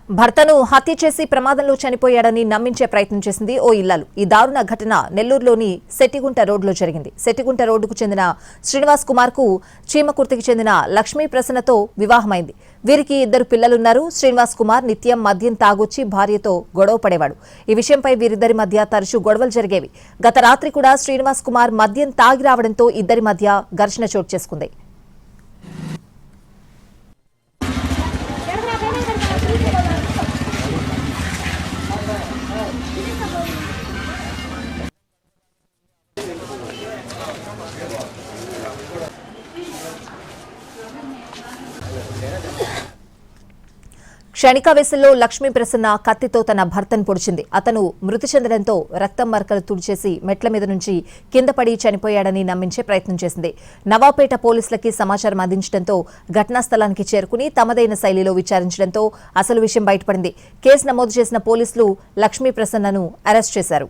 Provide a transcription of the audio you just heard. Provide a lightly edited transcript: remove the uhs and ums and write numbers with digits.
భర్తను హత్య చేసి ప్రమాదంలో చనిపోయాడని నమ్మించే ప్రయత్నం చేసింది ఓ ఇల్లాలు. ఈ దారుణ ఘటన నెల్లూరులోని సెట్టిగుంట రోడ్లో జరిగింది. సెట్టిగుంట రోడ్డుకు చెందిన శ్రీనివాస్ కుమార్ కు చీమకుర్తికి చెందిన లక్ష్మీ ప్రసన్నతో వివాహమైంది. వీరికి 2 పిల్లలున్నారు. శ్రీనివాస్ కుమార్ నిత్యం మద్యం తాగొచ్చి భార్యతో గొడవ పడేవాడు. ఈ విషయంపై వీరిద్దరి మధ్య తరచూ గొడవలు జరిగేవి. గత రాత్రి కూడా శ్రీనివాస్ కుమార్ మద్యం తాగి రావడంతో ఇద్దరి మధ్య ఘర్షణ చోటు చేసుకుంది. క్షణికావేశంలో లక్ష్మీ ప్రసన్న కత్తితో తన భర్తను పొడిచింది. అతను మృతి చెందడంతో రక్తం మరకలు తుడిచేసి మెట్ల మీద నుంచి కింద పడి చనిపోయాడని నమ్మించే ప్రయత్నం చేసింది. నవాపేట పోలీసులకి సమాచారం అందించడంతో ఘటనా స్థలానికి చేరుకుని తమదైన శైలిలో విచారించడంతో అసలు విషయం బయటపడింది. కేసు నమోదు చేసిన పోలీసులు లక్ష్మీ ప్రసన్నను అరెస్ట్ చేశారు.